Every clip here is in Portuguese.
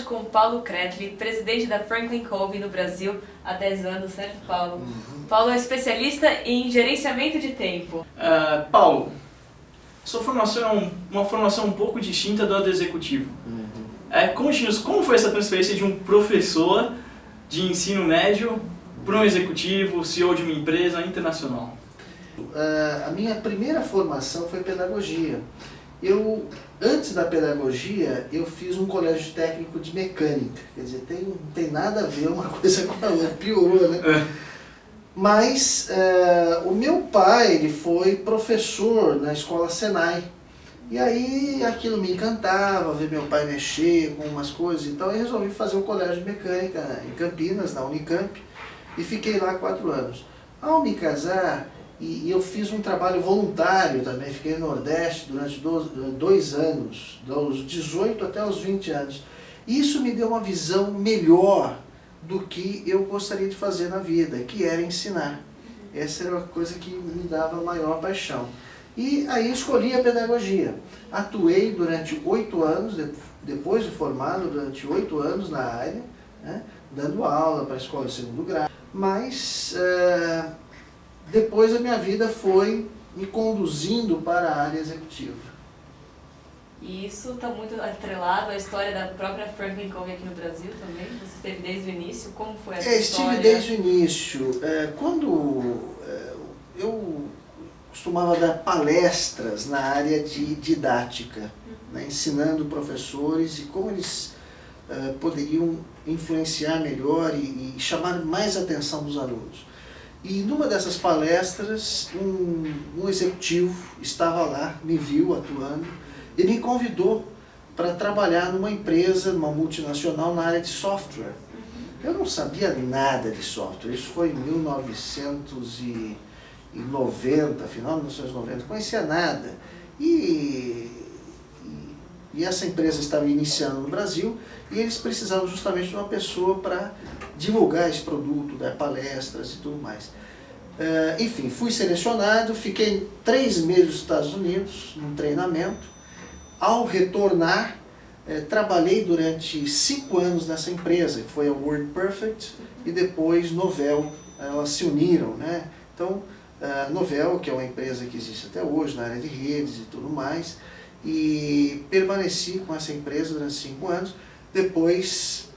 com Paulo Kretli, presidente da Franklin Covey no Brasil há 10 anos, certo, Paulo? Paulo é especialista em gerenciamento de tempo. Paulo, sua formação é uma formação um pouco distinta do executivo. Conte-nos como foi essa transferência de um professor de ensino médio para um executivo, CEO de uma empresa internacional. A minha primeira formação foi pedagogia. Antes da pedagogia, eu fiz um colégio técnico de mecânica. Quer dizer, não tem nada a ver uma coisa com a outra, piorou, né? Mas o meu pai, ele foi professor na escola Senai. E aí aquilo me encantava, ver meu pai mexer com umas coisas. Então eu resolvi fazer um colégio de mecânica em Campinas, na Unicamp. E fiquei lá 4 anos. Ao me casar, e eu fiz um trabalho voluntário também, fiquei no Nordeste durante 2 anos, dos 18 até os 20 anos. Isso me deu uma visão melhor do que eu gostaria de fazer na vida, que era ensinar. Essa era a coisa que me dava maior paixão. E aí escolhi a pedagogia. Atuei durante 8 anos, depois de formado, durante 8 anos na área, né, dando aula para a escola de segundo grau. Mas depois a minha vida foi me conduzindo para a área executiva. E isso está muito atrelado à história da própria Franklin Covey aqui no Brasil também? Você esteve desde o início? Como foi essa história? Estive desde o início. Quando eu costumava dar palestras na área de didática, né, ensinando professores e como eles poderiam influenciar melhor e chamar mais a atenção dos alunos. E numa dessas palestras, um executivo estava lá, me viu atuando e me convidou para trabalhar numa empresa, numa multinacional na área de software. Eu não sabia nada de software, isso foi em 1990, final de 1990, não conhecia nada. E essa empresa estava iniciando no Brasil e eles precisavam justamente de uma pessoa para divulgar esse produto, dar palestras e tudo mais. Enfim, fui selecionado, fiquei 3 meses nos Estados Unidos, num treinamento. Ao retornar, trabalhei durante 5 anos nessa empresa, que foi a WordPerfect e depois Novell. Elas se uniram, né? Então, a Novell, que é uma empresa que existe até hoje na área de redes e tudo mais, e permaneci com essa empresa durante 5 anos. Depois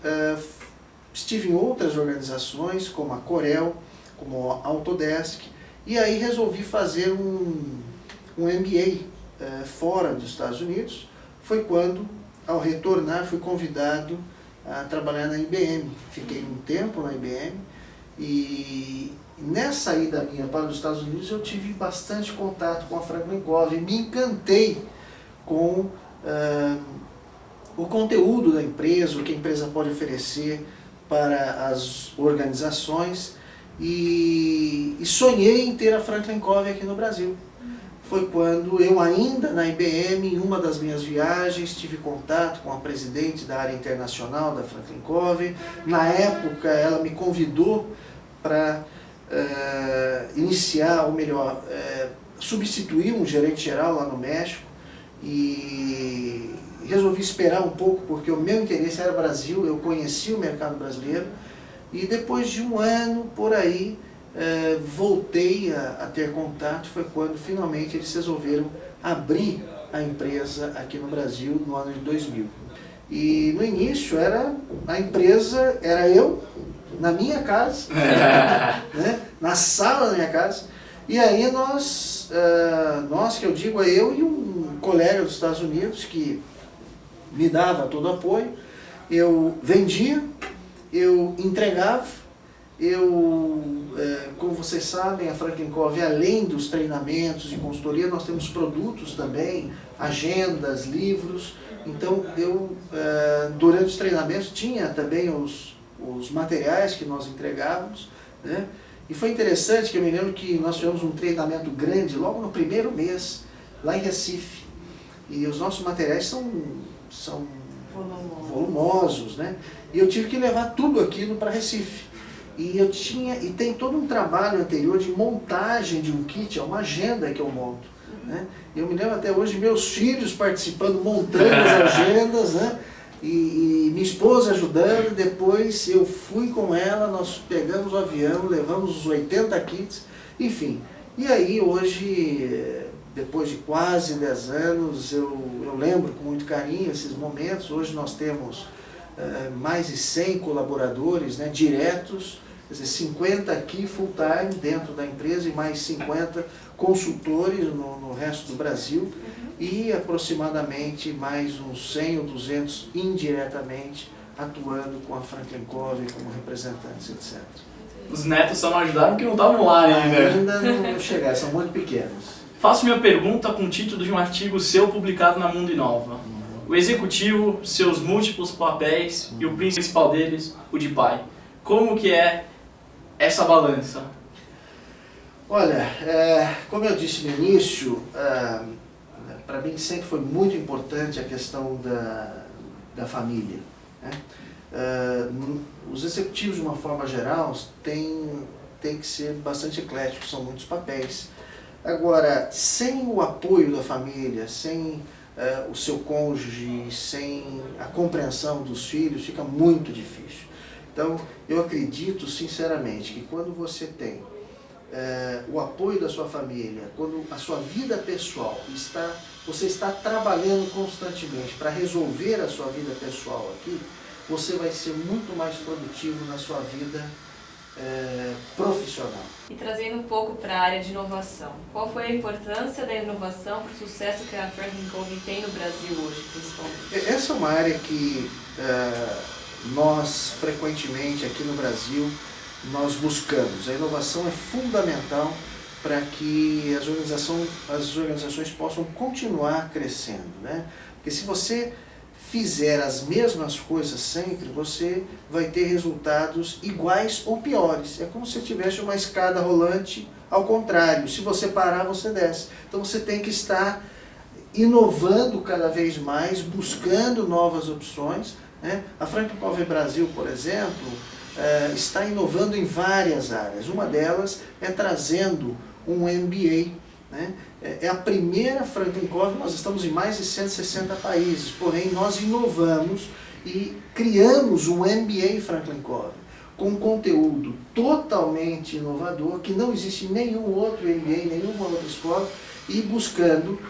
estive em outras organizações, como a Corel, como a Autodesk, e aí resolvi fazer um MBA fora dos Estados Unidos. Foi quando, ao retornar, fui convidado a trabalhar na IBM. Fiquei um tempo na IBM e nessa ida minha para os Estados Unidos eu tive bastante contato com a Franklin Covey. Me encantei com o conteúdo da empresa, o que a empresa pode oferecer para as organizações e sonhei em ter a Franklin Covey aqui no Brasil. Foi quando eu ainda na IBM, em uma das minhas viagens, tive contato com a presidente da área internacional da Franklin Covey. Na época ela me convidou para iniciar, ou melhor, substituir um gerente geral lá no México. E resolvi esperar um pouco porque o meu interesse era o Brasil, eu conheci o mercado brasileiro e depois de 1 ano por aí voltei a ter contato. Foi quando finalmente eles resolveram abrir a empresa aqui no Brasil no ano de 2000. E no início a empresa era eu na minha casa, né, na sala da minha casa, e aí nós que eu digo, eu e um colega dos Estados Unidos que me dava todo o apoio, eu vendia, eu entregava, como vocês sabem, a Franklin Covey, além dos treinamentos e consultoria, nós temos produtos também, agendas, livros. Então eu, durante os treinamentos, tinha também os materiais que nós entregávamos, né? E foi interessante que eu me lembro que nós tivemos um treinamento grande logo no primeiro mês, lá em Recife. E os nossos materiais são volumosos, né? E eu tive que levar tudo aquilo para Recife. E tem todo um trabalho anterior de montagem de um kit, é uma agenda que eu monto, né? Eu me lembro até hoje meus filhos participando, montando as agendas, né? e minha esposa ajudando, depois eu fui com ela, nós pegamos o avião, levamos os 80 kits, enfim. E aí hoje, depois de quase 10 anos, eu lembro com muito carinho esses momentos. Hoje nós temos mais de 100 colaboradores, né, diretos, quer dizer, 50 aqui full time dentro da empresa e mais 50 consultores no resto do Brasil, e aproximadamente mais uns 100 ou 200 indiretamente atuando com a Franklin Covey como representantes, etc. Os netos só não ajudaram porque não estavam lá ainda. Ainda não chegaram, são muito pequenos. Faço minha pergunta com o título de um artigo seu publicado na Mundo Inova. O executivo, seus múltiplos papéis e o principal deles, o de pai. Como que é essa balança? Olha, como eu disse no início, para mim sempre foi muito importante a questão da família, né? Os executivos, de uma forma geral, têm que ser bastante ecléticos, são muitos papéis. Agora, sem o apoio da família, sem o seu cônjuge, sem a compreensão dos filhos, fica muito difícil. Então, eu acredito sinceramente que quando você tem o apoio da sua família, quando a sua vida pessoal você está trabalhando constantemente para resolver a sua vida pessoal aqui, você vai ser muito mais produtivo na sua vida profissional. E trazendo um pouco para a área de inovação, qual foi a importância da inovação para o sucesso que a Franklin Covey tem no Brasil hoje, principalmente? Essa é uma área que nós frequentemente aqui no Brasil nós buscamos. A inovação é fundamental para que as organizações possam continuar crescendo, né? Porque se você fizer as mesmas coisas sempre, você vai ter resultados iguais ou piores. É como se tivesse uma escada rolante ao contrário. Se você parar, você desce. Então você tem que estar inovando cada vez mais, buscando novas opções, né? A Franklin Covey Brasil, por exemplo, está inovando em várias áreas. Uma delas é trazendo um MBA, né? É a primeira Franklin Covey, nós estamos em mais de 160 países, porém nós inovamos e criamos um MBA Franklin Covey, com um conteúdo totalmente inovador, que não existe em nenhum outro MBA, nenhuma outra escola, e buscando,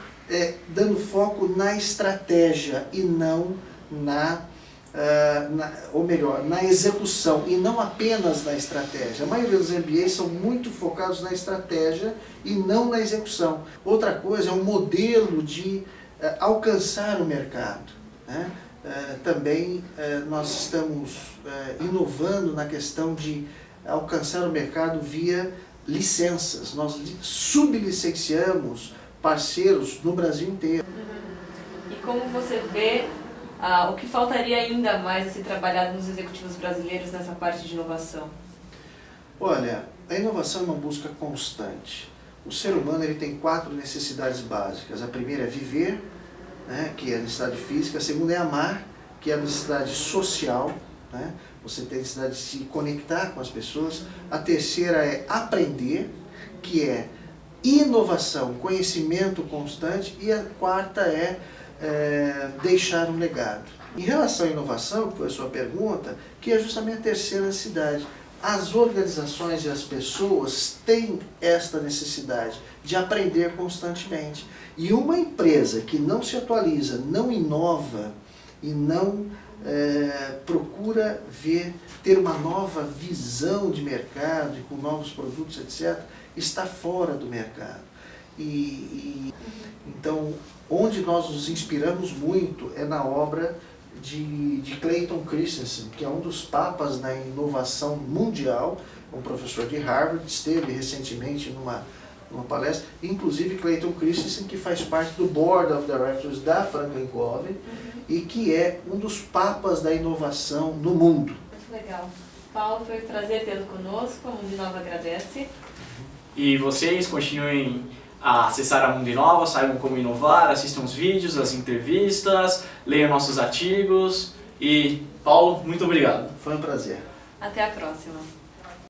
dando foco na estratégia e não na execução, e não apenas na estratégia. A maioria dos MBAs são muito focados na estratégia e não na execução. Outra coisa é um modelo de alcançar o mercado, né? Também nós estamos inovando na questão de alcançar o mercado via licenças. Nós sublicenciamos parceiros no Brasil inteiro. E como você vê o que faltaria ainda mais a ser trabalhado nos executivos brasileiros nessa parte de inovação? Olha, a inovação é uma busca constante. O ser humano ele tem 4 necessidades básicas. A primeira é viver, né, que é a necessidade física. A segunda é amar, que é a necessidade social, né? Você tem a necessidade de se conectar com as pessoas. A terceira é aprender, que é inovação, conhecimento constante. E a quarta é deixar um legado. Em relação à inovação, que foi a sua pergunta, que é justamente a terceira necessidade. As organizações e as pessoas têm esta necessidade de aprender constantemente. E uma empresa que não se atualiza, não inova e não procura ter uma nova visão de mercado e com novos produtos, etc., está fora do mercado. Então, onde nós nos inspiramos muito é na obra de Clayton Christensen, que é um dos papas na inovação mundial, um professor de Harvard, esteve recentemente numa palestra, inclusive Clayton Christensen, que faz parte do Board of Directors da Franklin Covey, e que é um dos papas da inovação no mundo. Muito legal. Paulo, foi um prazer tê-lo conosco, a Mundo Inova agradece. E vocês continuem a acessar a Mundo Inova, saibam como inovar, assistam os vídeos, as entrevistas, leiam nossos artigos. E, Paulo, muito obrigado. Foi um prazer. Até a próxima.